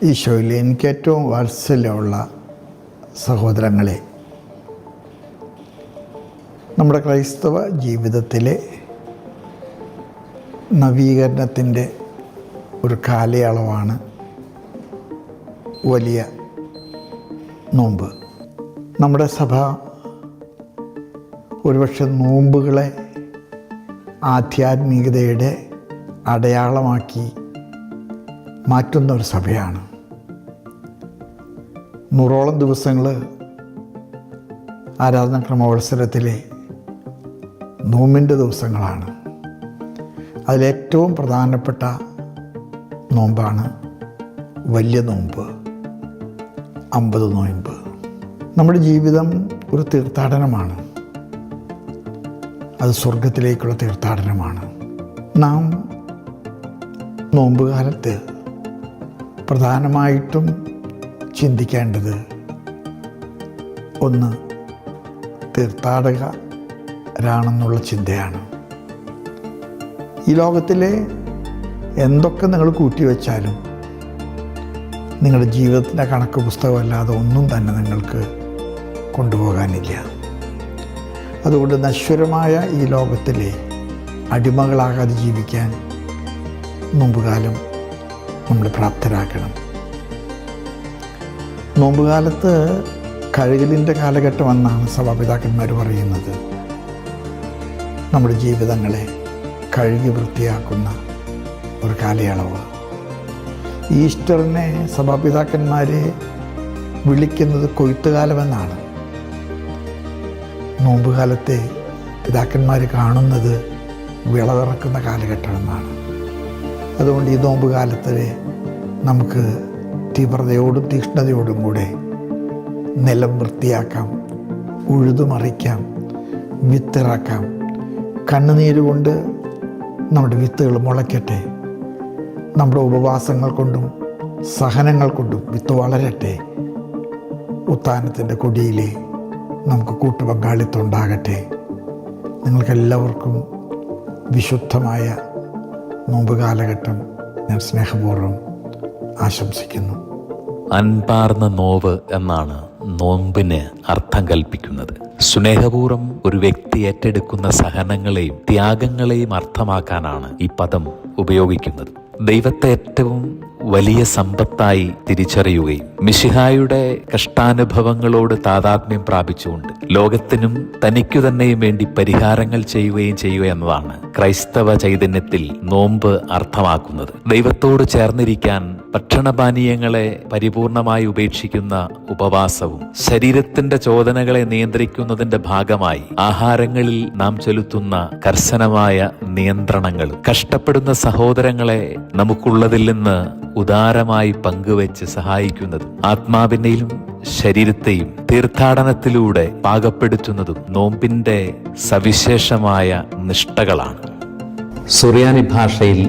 ഈശോയിൽ എനിക്ക് ഏറ്റവും വാത്സല്യമുള്ള സഹോദരങ്ങളെ, നമ്മുടെ ക്രൈസ്തവ ജീവിതത്തിലെ നവീകരണത്തിൻ്റെ ഒരു കാലയളവാണ് വലിയ നോമ്പ്. നമ്മുടെ സഭ ഒരുപക്ഷെ നോമ്പുകളെ ആധ്യാത്മികതയുടെ അടയാളമാക്കി മാറ്റുന്ന ഒരു സഭയാണ്. 100ഓളം ദിവസങ്ങൾ ആരാധന ക്രമവത്സരത്തിലെ നോമ്പിൻ്റെ ദിവസങ്ങളാണ്. അതിലേറ്റവും പ്രധാനപ്പെട്ട നോമ്പാണ് വലിയ നോമ്പ്, 50 നോയമ്പ്. നമ്മുടെ ജീവിതം ഒരു തീർത്ഥാടനമാണ്. അത് സ്വർഗത്തിലേക്കുള്ള തീർത്ഥാടനമാണ്. നാം നോമ്പുകാലത്ത് പ്രധാനമായിട്ടും ചിന്തിക്കേണ്ടത് ഒന്ന് തീർത്ഥാടകരാണെന്നുള്ള ചിന്തയാണ്. ഈ ലോകത്തിലെ എന്തൊക്കെ നിങ്ങൾ കൂട്ടിവെച്ചാലും നിങ്ങളുടെ ജീവിതത്തിൻ്റെ കണക്ക് പുസ്തകമല്ലാതെ ഒന്നും തന്നെ നിങ്ങൾക്ക് കൊണ്ടുപോകാനില്ല. അതുകൊണ്ട് നശ്വരമായ ഈ ലോകത്തിലെ അടിമകളാകാതെ ജീവിക്കാൻ നോമ്പുകാലം നമ്മൾ പ്രാപ്തരാക്കണം. നോമ്പുകാലത്ത് കഴുകലിൻ്റെ കാലഘട്ടമെന്നാണ് സഭാപിതാക്കന്മാർ പറയുന്നത്. നമ്മുടെ ജീവിതങ്ങളെ കഴുകി വൃത്തിയാക്കുന്ന ഒരു കാലയളവ്. ഈസ്റ്ററിനെ സഭാപിതാക്കന്മാരെ വിളിക്കുന്നത് കൊയ്ത്തുകാലമെന്നാണ്. നോമ്പുകാലത്തെ പിതാക്കന്മാർ കാണുന്നത് വിളവിറക്കുന്ന കാലഘട്ടമെന്നാണ്. അതുകൊണ്ട് ഈ നോമ്പുകാലത്തിൽ നമുക്ക് തീവ്രതയോടും തീക്ഷ്ണതയോടും കൂടെ നിലം വൃത്തിയാക്കാം, ഉഴുതുമറിക്കാം, വിത്തിറക്കാം. കണ്ണുനീര് കൊണ്ട് നമ്മുടെ വിത്തുകൾ മുളയ്ക്കട്ടെ. നമ്മുടെ ഉപവാസങ്ങൾ കൊണ്ടും സഹനങ്ങൾ കൊണ്ടും വിത്ത് വളരട്ടെ. ഉത്ഥാനത്തിൻ്റെ കൊടിയിലെ നമുക്ക് കൂട്ടുപങ്കാളിത്തം ഉണ്ടാകട്ടെ. നിങ്ങൾക്കെല്ലാവർക്കും വിശുദ്ധമായ നോമ്പ് കാലഘട്ടം ഞാൻ സ്നേഹപൂർവ്വം ആശംസിക്കുന്നു. അൻപാർന്ന നോവ് എന്നാണ് നോമ്പിന് അർത്ഥം കൽപ്പിക്കുന്നത്. സ്നേഹപൂർവ്വം ഒരു വ്യക്തി ഏറ്റെടുക്കുന്ന സഹനങ്ങളെയും ത്യാഗങ്ങളെയും അർത്ഥമാക്കാനാണ് ഈ പദം ഉപയോഗിക്കുന്നത്. ദൈവത്തെ ഏറ്റവും വലിയ സമ്പത്തായി തിരിച്ചറിയുകയും മിശിഹായുടെ കഷ്ടാനുഭവങ്ങളോട് താതാത്മ്യം പ്രാപിച്ചുകൊണ്ട് ലോകത്തിനും തനിക്കു തന്നെയും വേണ്ടി പരിഹാരങ്ങൾ ചെയ്യുകയും ചെയ്യുക എന്നതാണ് ക്രൈസ്തവ ചൈതന്യത്തിൽ നോമ്പ് അർത്ഥമാക്കുന്നത്. ദൈവത്തോട് ചേർന്നിരിക്കാൻ ഭക്ഷണപാനീയങ്ങളെ പരിപൂർണമായി ഉപേക്ഷിക്കുന്ന ഉപവാസവും ശരീരത്തിന്റെ ചോദനകളെ നിയന്ത്രിക്കുന്നതിന്റെ ഭാഗമായി ആഹാരങ്ങളിൽ നാം ചെലുത്തുന്ന കർശനമായ നിയന്ത്രണങ്ങളും കഷ്ടപ്പെടുന്ന സഹോദരങ്ങളെ നമുക്കുള്ളതിൽ നിന്ന് ഉദാരമായി പങ്കുവെച്ച് സഹായിക്കുന്നതും ആത്മാവിനെയും ശരീരത്തെയും തീർത്ഥാടനത്തിലൂടെ പാകപ്പെടുത്തുന്നതും നോമ്പിന്റെ സവിശേഷമായ നിഷ്ഠകളാണ്. സുറിയാനി ഭാഷയിൽ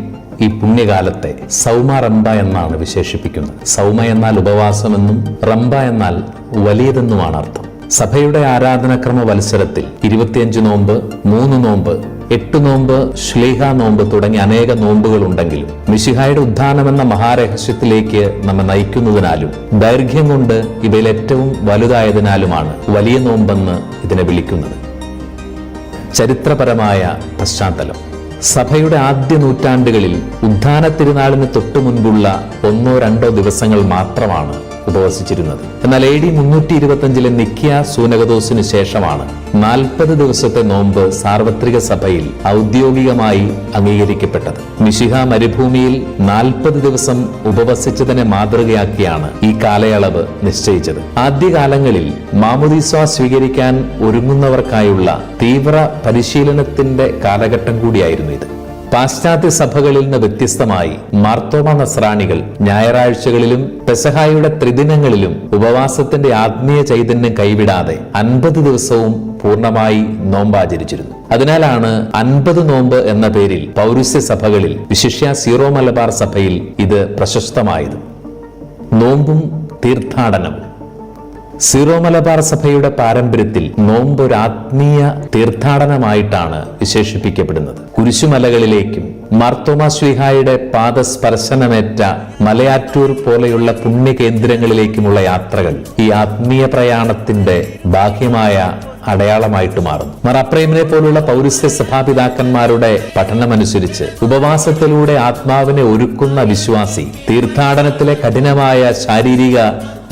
ഈ പുണ്യകാലത്തെ സൗമ റംബ എന്നാണ് വിശേഷിപ്പിക്കുന്നത്. സൗമ എന്നാൽ ഉപവാസമെന്നും റംബ എന്നാൽ വലിയതെന്നുമാണ് അർത്ഥം. സഭയുടെ ആരാധനക്രമ വത്സരത്തിൽ 25 നോമ്പ്, 3 നോമ്പ്, 8 നോമ്പ്, ശ്ലീഹ നോമ്പ് തുടങ്ങി അനേക നോമ്പുകൾ ഉണ്ടെങ്കിലും മിശിഹായുടെ ഉത്ഥാനമെന്ന മഹാരഹസ്യത്തിലേക്ക് നമ്മെ നയിക്കുന്നതിനാലും ദൈർഘ്യം കൊണ്ട് ഇവയിൽ ഏറ്റവും വലുതായതിനാലുമാണ് വലിയ നോമ്പെന്ന് ഇതിനെ വിളിക്കുന്നത്. ചരിത്രപരമായ പശ്ചാത്തലം: സഭയുടെ ആദ്യ നൂറ്റാണ്ടുകളിൽ ഉത്ഥാന തിരുനാളിന് തൊട്ടു മുൻപുള്ള 1-2 ദിവസങ്ങൾ മാത്രമാണ് ഉപവസിച്ചിരുന്നത്. എന്നാൽ AD 325 നിക്കിയ സൂനകദോസിന് ശേഷമാണ് 40 ദിവസത്തെ നോമ്പ് സാർവത്രിക സഭയിൽ ഔദ്യോഗികമായി അംഗീകരിക്കപ്പെട്ടത്. മിശിഹ മരുഭൂമിയിൽ 40 ദിവസം ഉപവസിച്ചതിനെ മാതൃകയാക്കിയാണ് ഈ കാലയളവ് നിശ്ചയിച്ചത്. ആദ്യകാലങ്ങളിൽ മാമോദീസ സ്വീകരിക്കാൻ ഒരുങ്ങുന്നവർക്കായുള്ള തീവ്ര പരിശീലനത്തിന്റെ കാലഘട്ടം കൂടിയായിരുന്നു ഇത്. പാശ്ചാത്യ സഭകളിൽ നിന്ന് വ്യത്യസ്തമായി മാർത്തോമ നസ്രാണികൾ ഞായറാഴ്ചകളിലും പെസഹായുടെ ത്രിദിനങ്ങളിലും ഉപവാസത്തിന്റെ ആത്മീയ ചൈതന്യം കൈവിടാതെ 50 ദിവസവും പൂർണ്ണമായി നോമ്പാചരിച്ചിരുന്നു. അതിനാലാണ് 50 നോമ്പ് എന്ന പേരിൽ പൗരസ്ത്യ സഭകളിൽ, വിശിഷ്യ സീറോ മലബാർ സഭയിൽ ഇത് പ്രശസ്തമായത്. നോമ്പും തീർത്ഥാടനവും: സീറോ മലബാർ സഭയുടെ പാരമ്പര്യത്തിൽ നോമ്പ് ഒരു ആത്മീയ തീർത്ഥാടനമായിട്ടാണ് വിശേഷിപ്പിക്കപ്പെടുന്നത്. കുരിശുമലകളിലേക്കും മാർത്തോമാ ശ്ലീഹായുടെ പാദസ്പർശനമേറ്റ മലയാറ്റൂർ പോലെയുള്ള പുണ്യകേന്ദ്രങ്ങളിലേക്കുമുള്ള യാത്രകൾ ഈ ആത്മീയ പ്രയാണത്തിന്റെ ബാഹ്യമായ അടയാളമായിട്ട് മാറുന്നു. മാർ അപ്രേമിനെ പോലുള്ള പൗരസ്ത്യ സഭാപിതാക്കന്മാരുടെ പഠനമനുസരിച്ച് ഉപവാസത്തിലൂടെ ആത്മാവിനെ ഒരുക്കുന്ന വിശ്വാസി തീർത്ഥാടനത്തിലെ കഠിനമായ ശാരീരിക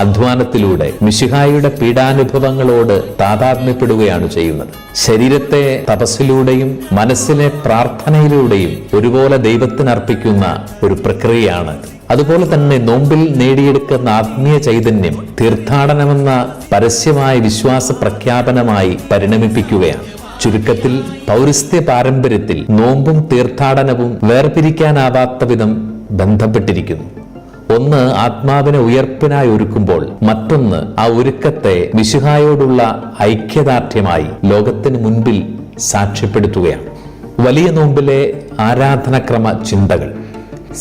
അധ്വാനത്തിലൂടെ മിശിഹായുടെ പീഡാനുഭവങ്ങളോട് താതാത്മ്യപ്പെടുകയാണ് ചെയ്യുന്നത്. ശരീരത്തെ തപസ്സിലൂടെയും മനസ്സിനെ പ്രാർത്ഥനയിലൂടെയും ഒരുപോലെ ദൈവത്തിനർപ്പിക്കുന്ന ഒരു പ്രക്രിയയാണ്. അതുപോലെ തന്നെ നോമ്പിൽ നേടിയെടുക്കുന്ന ആത്മീയ ചൈതന്യം തീർത്ഥാടനമെന്ന പരസ്യമായ വിശ്വാസ പ്രഖ്യാപനമായി പരിണമിപ്പിക്കുകയാണ്. ചുരുക്കത്തിൽ പൗരസ്ത്യ പാരമ്പര്യത്തിൽ നോമ്പും തീർത്ഥാടനവും വേർപിരിക്കാനാവാത്ത വിധം ബന്ധപ്പെട്ടിരിക്കുന്നു. ഒന്ന് ആത്മാവിനെ ഉയർപ്പിനായി ഒരുക്കുമ്പോൾ മറ്റൊന്ന് ആ ഒരുക്കത്തെ മിശിഹായോടുള്ള ഐക്യദാർഢ്യമായി ലോകത്തിന് മുൻപിൽ സാക്ഷ്യപ്പെടുത്തുകയാണ്. വലിയ നോമ്പിലെ ആരാധനക്രമ ചിന്തകൾ.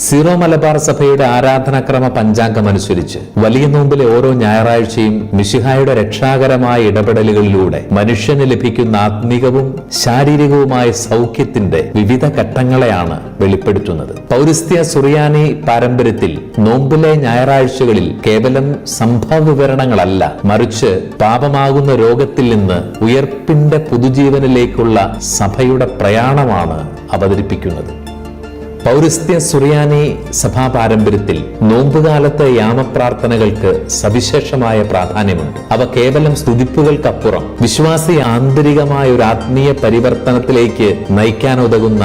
സീറോ മലബാർ സഭയുടെ ആരാധനാക്രമ പഞ്ചാംഗം അനുസരിച്ച് വലിയ നോമ്പിലെ ഓരോ ഞായറാഴ്ചയും മിശിഹായുടെ രക്ഷാകരമായ ഇടപെടലുകളിലൂടെ മനുഷ്യന് ലഭിക്കുന്ന ആത്മീകവും ശാരീരികവുമായ സൗഖ്യത്തിന്റെ വിവിധ ഘട്ടങ്ങളെയാണ് വെളിപ്പെടുത്തുന്നത്. പൗരസ്ത്യ സുറിയാനി പാരമ്പര്യത്തിൽ നോമ്പിലെ ഞായറാഴ്ചകളിൽ കേവലം സംഭവ വിവരണങ്ങളല്ല, മറിച്ച് പാപമാകുന്ന രോഗത്തിൽ നിന്ന് ഉയർപ്പിന്റെ പുതുജീവനിലേക്കുള്ള സഭയുടെ പ്രയാണമാണ് അവതരിപ്പിക്കുന്നത്. പൗരസ്ത്യ സുറിയാനി സഭാ പാരമ്പര്യത്തിൽ നോമ്പുകാലത്തെ യാമപ്രാർത്ഥനകൾക്ക് സവിശേഷമായ പ്രാധാന്യമുണ്ട്. അവ കേവലം സ്തുതിപ്പുകൾക്കപ്പുറം വിശ്വാസി ആന്തരികമായ ഒരു ആത്മീയ പരിവർത്തനത്തിലേക്ക് നയിക്കാനുതകുന്ന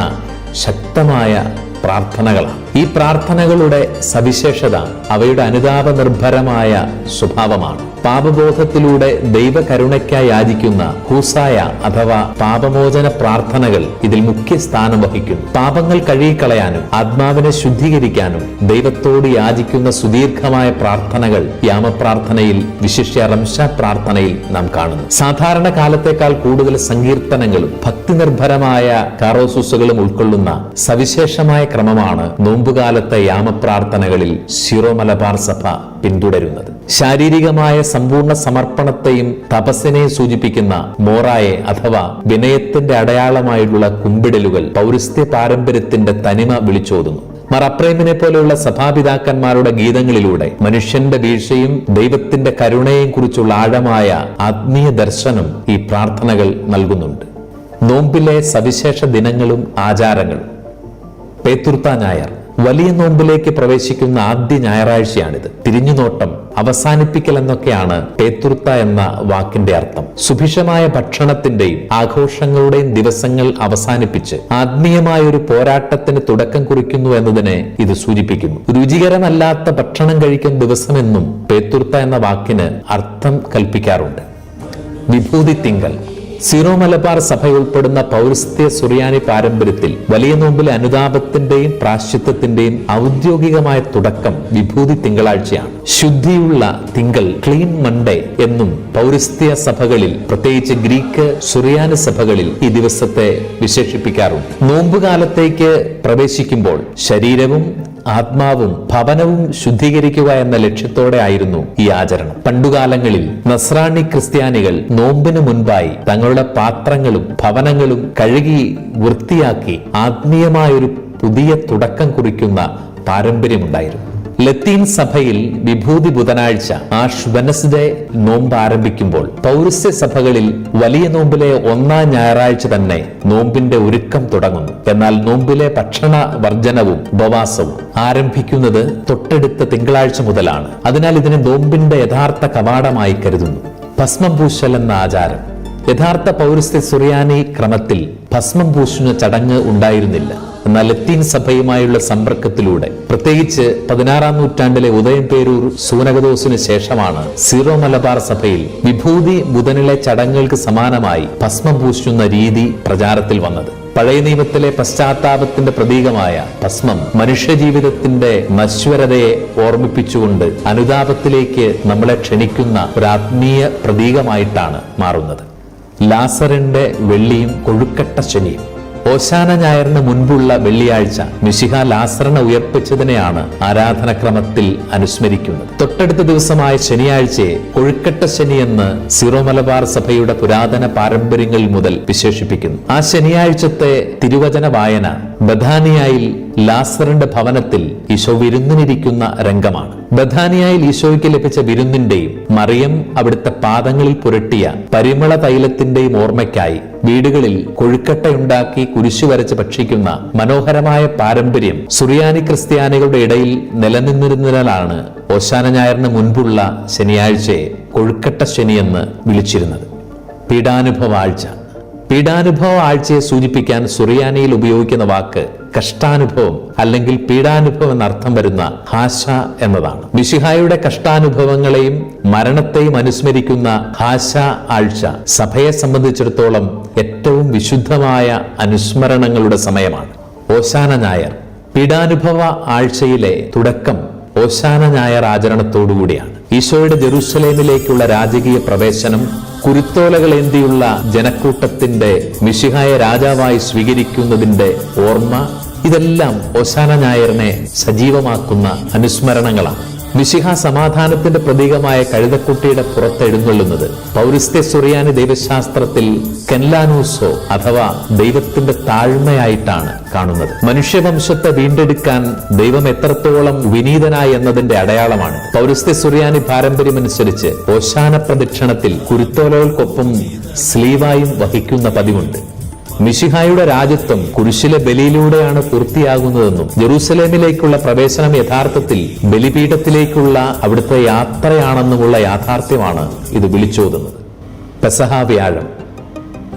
ശക്തമായ പ്രാർത്ഥനകളാണ്. ഈ പ്രാർത്ഥനകളുടെ സവിശേഷത അവയുടെ അനുതാപ നിർഭരമായ സ്വഭാവമാണ്. പാപബോധത്തിലൂടെ ദൈവകരുണയ്ക്കായി യാചിക്കുന്ന ഹൂസായ അഥവാ പാപമോചന പ്രാർത്ഥനകൾ ഇതിൽ മുഖ്യ സ്ഥാനം വഹിക്കുന്നു. പാപങ്ങൾ കഴുകിക്കളയാനും ആത്മാവിനെ ശുദ്ധീകരിക്കാനും ദൈവത്തോട് യാചിക്കുന്ന സുദീർഘമായ പ്രാർത്ഥനകൾ യാമപ്രാർത്ഥനയിൽ, വിശിഷ്യ റംശ പ്രാർത്ഥനയിൽ നാം കാണുന്നു. സാധാരണ കാലത്തേക്കാൾ കൂടുതൽ സങ്കീർത്തനങ്ങളും ഭക്തിനിർഭരമായ കാറോസൂസുകളും ഉൾക്കൊള്ളുന്ന സവിശേഷമായ ക്രമമാണ് നോമ്പുകാലത്തെ യാമപ്രാർത്ഥനകളിൽ സീറോ മലബാർ സഭ പിന്തുടരുന്നത്. ശാരീരികമായ സമ്പൂർണ്ണ സമർപ്പണത്തെയും തപസ്സിനെയും സൂചിപ്പിക്കുന്ന മോറായെ അഥവാ വിനയത്തിന്റെ അടയാളമായിട്ടുള്ള കുമ്പിടലുകൾ പൗരസ്ത്യ പാരമ്പര്യത്തിന്റെ തനിമ വിളിച്ചോതുന്നു. മാർ അപ്രേമിനെ പോലെയുള്ള സഭാപിതാക്കന്മാരുടെ ഗീതങ്ങളിലൂടെ മനുഷ്യന്റെ വീഴ്ചയും ദൈവത്തിന്റെ കരുണയെയും കുറിച്ചുള്ള ആഴമായ ആത്മീയ ദർശനം ഈ പ്രാർത്ഥനകൾ നൽകുന്നുണ്ട്. നോമ്പിലെ സവിശേഷ ദിനങ്ങളും ആചാരങ്ങളും. പേതുർത്ത ഞായർ വലിയ നോമ്പിലേക്ക് പ്രവേശിക്കുന്ന ആദ്യ ഞായറാഴ്ചയാണിത്. തിരിഞ്ഞുനോട്ടം, അവസാനിപ്പിക്കൽ എന്നൊക്കെയാണ് പേതുർത്ത എന്ന വാക്കിന്റെ അർത്ഥം. സുഭിക്ഷമായ ഭക്ഷണത്തിന്റെയും ആഘോഷങ്ങളുടെയും ദിവസങ്ങൾ അവസാനിപ്പിച്ച് ആത്മീയമായ ഒരു പോരാട്ടത്തിന് തുടക്കം കുറിക്കുന്നു എന്നതിനെ ഇത് സൂചിപ്പിക്കുന്നു. രുചികരമല്ലാത്ത ഭക്ഷണം കഴിക്കുന്ന ദിവസമെന്നും പേതുർത്ത എന്ന വാക്കിന് അർത്ഥം കൽപ്പിക്കാറുണ്ട്. വിഭൂതി തിങ്കൾ. സീറോ മലബാർ സഭ ഉൾപ്പെടുന്ന പൗരസ്ത്യ സുറിയാനി പാരമ്പര്യത്തിൽ വലിയ നോമ്പിലെ അനുതാപത്തിന്റെയും പ്രാശ്ചിത്വത്തിന്റെയും ഔദ്യോഗികമായ തുടക്കം വിഭൂതി തിങ്കളാഴ്ചയാണ്. ശുദ്ധിയുള്ള തിങ്കൾ, ക്ലീൻ മൺഡേ എന്നും പൗരസ്ത്യ സഭകളിൽ, പ്രത്യേകിച്ച് ഗ്രീക്ക് സുറിയാനി സഭകളിൽ ഈ ദിവസത്തെ വിശേഷിപ്പിക്കാറുണ്ട്. നോമ്പുകാലത്തേക്ക് പ്രവേശിക്കുമ്പോൾ ശരീരവും ആത്മാവും ഭവനവും ശുദ്ധീകരിക്കുക എന്ന ലക്ഷ്യത്തോടെ ആയിരുന്നു ഈ ആചരണം. പണ്ടുകാലങ്ങളിൽ നസ്രാണി ക്രിസ്ത്യാനികൾ നോമ്പിന് മുൻപായി തങ്ങളുടെ പാത്രങ്ങളും ഭവനങ്ങളും കഴുകി വൃത്തിയാക്കി ആത്മീയമായൊരു പുതിയ തുടക്കം കുറിക്കുന്ന പാരമ്പര്യമുണ്ടായിരുന്നു. ലത്തീൻ സഭയിൽ വിഭൂതി ബുധനാഴ്ച, ആഷ് വെനസ്ഡേ നോമ്പ് ആരംഭിക്കുമ്പോൾ പൗരസ്ത്യ സഭകളിൽ വലിയ നോമ്പിലെ ഒന്നാം ഞായറാഴ്ച തന്നെ നോമ്പിന്റെ ഒരുക്കം തുടങ്ങുന്നു. എന്നാൽ നോമ്പിലെ ഭക്ഷണ വർജനവും ഉപവാസവും ആരംഭിക്കുന്നത് തൊട്ടടുത്ത തിങ്കളാഴ്ച മുതലാണ്. അതിനാൽ ഇതിനെ നോമ്പിന്റെ യഥാർത്ഥ കവാടമായി കരുതുന്നു. ഭസ്മം പൂശൽ എന്ന ആചാരം. യഥാർത്ഥ പൗരസ്ത്യ സുറിയാനി ക്രമത്തിൽ ഭസ്മം പൂശുന്ന ചടങ്ങ് ഉണ്ടായിരുന്നില്ല. എന്നാൽ ലത്തീൻ സഭയുമായുള്ള സമ്പർക്കത്തിലൂടെ, പ്രത്യേകിച്ച് 16-ാം നൂറ്റാണ്ടിലെ ഉദയംപേരൂർ സൂനകദോസിന് ശേഷമാണ് സീറോ മലബാർ സഭയിൽ വിഭൂതി ബുധനിലെ ചടങ്ങുകൾക്ക് സമാനമായി ഭസ്മം പൂശുന്ന രീതി പ്രചാരത്തിൽ വന്നത്. പഴയ നിയമത്തിലെ പശ്ചാത്താപത്തിന്റെ പ്രതീകമായ ഭസ്മം മനുഷ്യജീവിതത്തിന്റെ നശ്വരതയെ ഓർമ്മിപ്പിച്ചുകൊണ്ട് അനുതാപത്തിലേക്ക് നമ്മളെ ക്ഷണിക്കുന്ന ഒരു ആത്മീയ പ്രതീകമായിട്ടാണ് മാറുന്നത്. ലാസറിന്റെ വെള്ളിയും കൊഴുക്കട്ട ശനിയും. ഓശാന ഞായറിന് മുൻപുള്ള വെള്ളിയാഴ്ച മിശിഹ ലാസറിനെ ഉയർപ്പിച്ചതിനെയാണ് ആരാധനക്രമത്തിൽ അനുസ്മരിക്കുന്നത്. തൊട്ടടുത്ത ദിവസമായ ശനിയാഴ്ചയെ കൊഴുക്കട്ട ശനി എന്ന് സീറോ മലബാർ സഭയുടെ പുരാതന പാരമ്പര്യങ്ങളിൽ മുതൽ വിശേഷിപ്പിക്കുന്നു. ആ ശനിയാഴ്ചത്തെ തിരുവചന വായന ബഥാനിയായിൽ ലാസറിന്റെ ഭവനത്തിൽ ഈശോ വിരുന്നിനിരിക്കുന്ന രംഗമാണ്. ബഥാനിയായിൽ ഈശോയ്ക്ക് ലഭിച്ച വിരുന്നിന്റെയും മറിയം അവിടുത്തെ പാദങ്ങളിൽ പുരട്ടിയ പരിമള തൈലത്തിന്റെയും ഓർമ്മയ്ക്കായി വീടുകളിൽ കൊഴുക്കട്ടയുണ്ടാക്കി കുരിശു വരച്ച് ഭക്ഷിക്കുന്ന മനോഹരമായ പാരമ്പര്യം സുറിയാനി ക്രിസ്ത്യാനികളുടെ ഇടയിൽ നിലനിന്നിരുന്നതിനാലാണ് ഓശാന ഞായറിന് മുൻപുള്ള ശനിയാഴ്ചയെ കൊഴുക്കട്ട ശനിയെന്ന് വിളിച്ചിരുന്നത്. പീഡാനുഭവ ആഴ്ച. പീഡാനുഭവ ആഴ്ചയെ സൂചിപ്പിക്കാൻ സുറിയാനിയിൽ ഉപയോഗിക്കുന്ന വാക്ക് കഷ്ടാനുഭവം അല്ലെങ്കിൽ പീഡാനുഭവം എന്നർത്ഥം വരുന്ന ഹാശ എന്നതാണ്. മിശിഹായുടെ കഷ്ടാനുഭവങ്ങളെയും മരണത്തെയും അനുസ്മരിക്കുന്ന ഹാശ ആഴ്ച സഭയെ സംബന്ധിച്ചിടത്തോളം ഏറ്റവും വിശുദ്ധമായ അനുസ്മരണങ്ങളുടെ സമയമാണ്. ഓശാന ഞായർ. പീഡാനുഭവ ആഴ്ചയിലെ തുടക്കം ഓശാന ഞായർ ആചരണത്തോടുകൂടിയാണ്. ഈശോയുടെ ജെറൂസലേമിലേക്കുള്ള രാജകീയ പ്രവേശനം, കുരുത്തോലകളേന്തിയുള്ള ജനക്കൂട്ടത്തിന്റെ മിശിഹായെ രാജാവായി സ്വീകരിക്കുന്നതിന്റെ ഓർമ്മ, ഇതെല്ലാം ഓശാന ഞായറിനെ സജീവമാക്കുന്ന അനുസ്മരണങ്ങളാണ്. മിശിഹ സമാധാനത്തിന്റെ പ്രതീകമായ കഴുതക്കുട്ടിയുടെ പുറത്ത് എഴുന്നള്ളുന്നത് പൗരസ്ത്യ സുറിയാനി ദൈവശാസ്ത്രത്തിൽ കെൻലാനൂസോ അഥവാ ദൈവത്തിന്റെ താഴ്മയായിട്ടാണ് കാണുന്നത്. മനുഷ്യവംശത്തെ വീണ്ടെടുക്കാൻ ദൈവം എത്രത്തോളം വിനീതനായി എന്നതിന്റെ അടയാളമാണ്. പൗരസ്ത്യ സുറിയാനി പാരമ്പര്യമനുസരിച്ച് ഓശാന പ്രദക്ഷിണത്തിൽ കുരുത്തോലകൾക്കൊപ്പം സ്ലീവായും വഹിക്കുന്ന പതിവുണ്ട്. മിശിഹായുടെ രാജ്യത്വം കുരിശിലെ ബലിയിലൂടെയാണ് പൂർത്തിയാകുന്നതെന്നും ജെറൂസലേമിലേക്കുള്ള പ്രവേശനം യഥാർത്ഥത്തിൽ ബലിപീഠത്തിലേക്കുള്ള അവിടുത്തെ യാത്രയാണെന്നുമുള്ള യാഥാർത്ഥ്യമാണ് ഇത് വിളിച്ചോതുന്നത്. പെസഹ വ്യാഴം.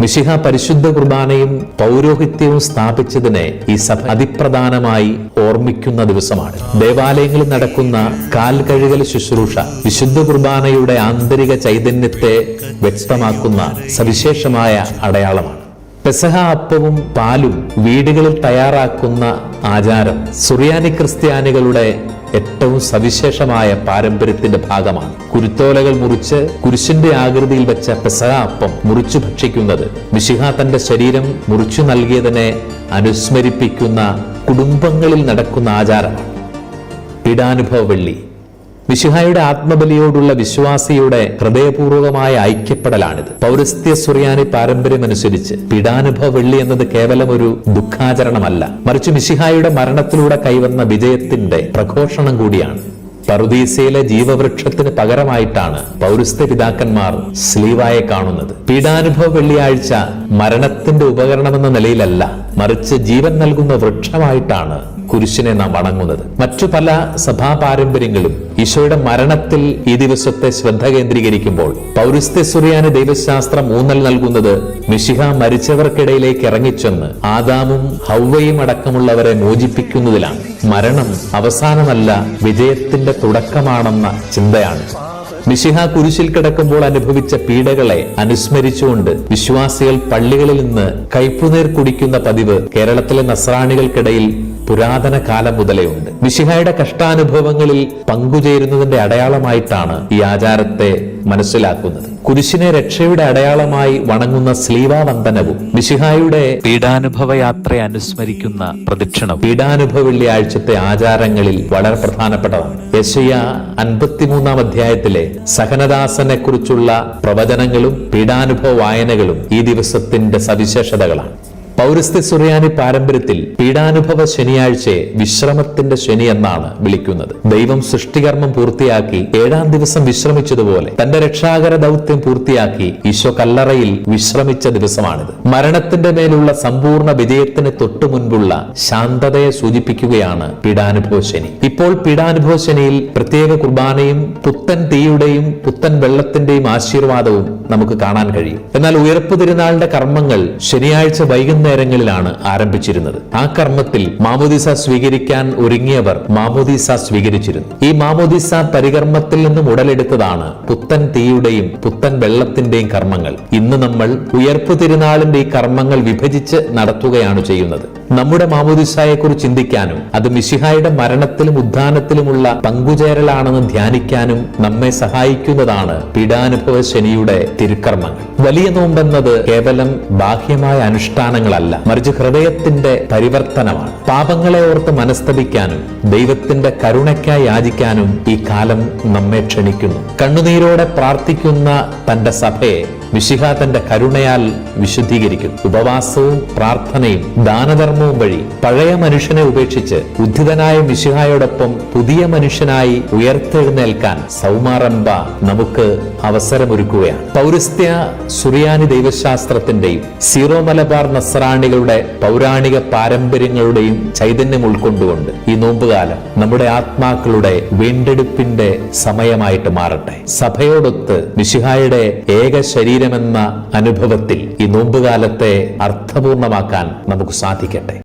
മിശിഹ പരിശുദ്ധ കുർബാനയും പൗരോഹിത്യവും സ്ഥാപിച്ചതിനെ ഈ സഭ അതിപ്രധാനമായി ഓർമ്മിക്കുന്ന ദിവസമാണ്. ദേവാലയങ്ങളിൽ നടക്കുന്ന കാൽ കഴുകൽ ശുശ്രൂഷ വിശുദ്ധ കുർബാനയുടെ ആന്തരിക ചൈതന്യത്തെ വ്യക്തമാക്കുന്ന സവിശേഷമായ അടയാളമാണ്. പെസഹ അപ്പവും പാലും വീടുകളിൽ തയ്യാറാക്കുന്ന ആചാരം സുറിയാനി ക്രിസ്ത്യാനികളുടെ ഏറ്റവും സവിശേഷമായ പാരമ്പര്യത്തിന്റെ ഭാഗമാണ്. കുരുത്തോലകൾ മുറിച്ച് കുരിശിന്റെ ആകൃതിയിൽ വെച്ച പെസഹ അപ്പം മുറിച്ചു ഭക്ഷിക്കുന്നത് മിശിഹ തന്റെ ശരീരം മുറിച്ചു നൽകിയതിനെ അനുസ്മരിപ്പിക്കുന്ന കുടുംബങ്ങളിൽ നടക്കുന്ന ആചാരമാണ്. പീഡാനുഭവ വെള്ളി. മിശിഹായുടെ ആത്മബലിയോടുള്ള വിശ്വാസിയുടെ ഹൃദയപൂർവകമായ ഐക്യപ്പെടലാണിത്. പൗരസ്ത്യ സുറിയാനി പാരമ്പര്യമനുസരിച്ച് പീഡാനുഭവ വെള്ളി എന്നത് കേവലം ഒരു ദുഃഖാചരണമല്ല, മറിച്ച് മിശിഹായുടെ മരണത്തിലൂടെ കൈവന്ന വിജയത്തിന്റെ പ്രഘോഷണം കൂടിയാണ്. പറുദീസയിലെ ജീവവൃക്ഷത്തിന് പകരമായിട്ടാണ് പൗരസ്ത്യ പിതാക്കന്മാർ സ്ലീവായെ കാണുന്നത്. പീഡാനുഭവ വെള്ളിയാഴ്ച മരണത്തിന്റെ ഉപകരണമെന്ന നിലയിലല്ല, മറിച്ച് ജീവൻ നൽകുന്ന വൃക്ഷമായിട്ടാണ് കുരിശിനെ നാം വണങ്ങുന്നത്. മറ്റു പല സഭാ പാരമ്പര്യങ്ങളും ഈശോയുടെ മരണത്തിൽ ഈ ദിവസത്തെ ശ്രദ്ധ കേന്ദ്രീകരിക്കുമ്പോൾ പൗരസ്ത്യ സുറിയാനി ദൈവശാസ്ത്രം ഊന്നൽ നൽകുന്നത് മിശിഹ മരിച്ചവർക്കിടയിലേക്ക് ഇറങ്ങിച്ചെന്ന് ആദാമും ഹൗവയും അടക്കമുള്ളവരെ മോചിപ്പിക്കുന്നതിലാണ്. മരണം അവസാനമല്ല, വിജയത്തിന്റെ തുടക്കമാണെന്ന ചിന്തയാണ്. മിശിഹ കുരിശിൽ കിടക്കുമ്പോൾ അനുഭവിച്ച പീഡകളെ അനുസ്മരിച്ചുകൊണ്ട് വിശ്വാസികൾ പള്ളികളിൽ നിന്ന് കയ്പുനീർ കുടിക്കുന്ന പതിവ് കേരളത്തിലെ നസ്രാണികൾക്കിടയിൽ പുരാതന കാലം മുതലേ ഉണ്ട്. മിശിഹായുടെ കഷ്ടാനുഭവങ്ങളിൽ പങ്കുചേരുന്നതിന്റെ അടയാളമായിട്ടാണ് ഈ ആചാരത്തെ മനസ്സിലാക്കുന്നത്. കുരിശിനെ രക്ഷയുടെ അടയാളമായി വണങ്ങുന്ന സ്ലീവാവന്ദനവും മിശിഹായുടെ പീഡാനുഭവ യാത്രയെ അനുസ്മരിക്കുന്ന പ്രദക്ഷിണവും പീഡാനുഭവ വെള്ളിയാഴ്ചത്തെ ആചാരങ്ങളിൽ വളരെ പ്രധാനപ്പെട്ടതാണ്. യെശയ്യാ 53 അധ്യായത്തിലെ സഹനദാസനെ കുറിച്ചുള്ള പ്രവചനങ്ങളും പീഡാനുഭവ വായനകളും ഈ ദിവസത്തിന്റെ സവിശേഷതകളാണ്. പൗരസ്ത്യ സുറിയാനി പാരമ്പര്യത്തിൽ പീഡാനുഭവ ശനിയാഴ്ചയെ വിശ്രമത്തിന്റെ ശനി എന്നാണ് വിളിക്കുന്നത്. ദൈവം സൃഷ്ടികർമ്മം പൂർത്തിയാക്കി 7-ാം ദിവസം വിശ്രമിച്ചതുപോലെ തന്റെ രക്ഷാകര ദൗത്യം പൂർത്തിയാക്കി ഈശോ കല്ലറയിൽ വിശ്രമിച്ച ദിവസമാണിത്. മരണത്തിന്റെ മേലുള്ള സമ്പൂർണ്ണ വിജയത്തിന് തൊട്ടു മുൻപുള്ള ശാന്തതയെ സൂചിപ്പിക്കുകയാണ് പീഡാനുഭവ ശനി. ഇപ്പോൾ പീഡാനുഭവ ശനിയിൽ പ്രത്യേക കുർബാനയും പുത്തൻ തീയുടെയും പുത്തൻ വെള്ളത്തിന്റെയും ആശീർവാദവും നമുക്ക് കാണാൻ കഴിയും. എന്നാൽ ഉയർപ്പ് തിരുനാളിന്റെ കർമ്മങ്ങൾ ശനിയാഴ്ച വൈകുന്നേരങ്ങളിലാണ് ആരംഭിച്ചിരുന്നത്. ആ കർമ്മത്തിൽ മാമോദീസ സ്വീകരിക്കാൻ ഒരുങ്ങിയവർ മാമോദീസ സ്വീകരിച്ചിരുന്നു. ഈ മാമോദീസ പരികർമ്മത്തിൽ നിന്നും ഉടലെടുത്തതാണ് പുത്തൻ തീയുടെയും പുത്തൻ വെള്ളത്തിന്റെയും കർമ്മങ്ങൾ. ഇന്ന് നമ്മൾ ഉയർപ്പ് തിരുനാളിന്റെ ഈ കർമ്മങ്ങൾ വിഭജിച്ച് നടത്തുകയാണ് ചെയ്യുന്നത്. നമ്മുടെ മാമോദീസായെ കുറിച്ച് ചിന്തിക്കാനും അത് മിശിഹായുടെ മരണത്തിലും ഉദ്ധാനത്തിലുമുള്ള പങ്കുചേരലാണെന്ന് ധ്യാനിക്കാനും നമ്മെ സഹായിക്കുന്നതാണ് പീഡാനുഭവ ശനിയുടെ തിരുക്കർമ്മങ്ങൾ. വലിയ നോമ്പെന്നത് കേവലം ബാഹ്യമായ അനുഷ്ഠാനങ്ങളല്ല, മറിച്ച് ഹൃദയത്തിന്റെ പരിവർത്തനമാണ്. പാപങ്ങളെ ഓർത്ത് മനസ്തപിക്കാനും ദൈവത്തിന്റെ കരുണയ്ക്കായി യാചിക്കാനും ഈ കാലം നമ്മെ ക്ഷണിക്കുന്നു. കണ്ണുനീരോടെ പ്രാർത്ഥിക്കുന്ന തന്റെ സഭയെ മിശിഹ തന്റെ കരുണയാൽ വിശുദ്ധീകരിക്കും. ഉപവാസവും പ്രാർത്ഥനയും ദാനധർമ്മവും വഴി പഴയ മനുഷ്യനെ ഉപേക്ഷിച്ച് ഉദ്ധിതനായ മിശിഹായോടൊപ്പം പുതിയ മനുഷ്യനായി ഉയർത്തെഴുന്നേൽക്കാൻ സൗമാറമ്പ നമുക്ക് അവസരമൊരുക്കുകയാണ്. പൗരസ്ത്യ സുറിയാനി ദൈവശാസ്ത്രത്തിന്റെയും സീറോ മലബാർ നസ്രാണികളുടെ പൗരാണിക പാരമ്പര്യങ്ങളുടെയും ചൈതന്യം ഉൾക്കൊണ്ടുകൊണ്ട് ഈ നോമ്പുകാലം നമ്മുടെ ആത്മാക്കളുടെ വീണ്ടെടുപ്പിന്റെ സമയമായിട്ട് മാറട്ടെ. സഭയോടൊത്ത് മിശിഹായുടെ ഏക ശരീരമെന്ന അനുഭവത്തിൽ ഈ നോമ്പുകാലത്തെ അർത്ഥപൂർണമാക്കാൻ നമുക്ക് സാധിക്കട്ടെ.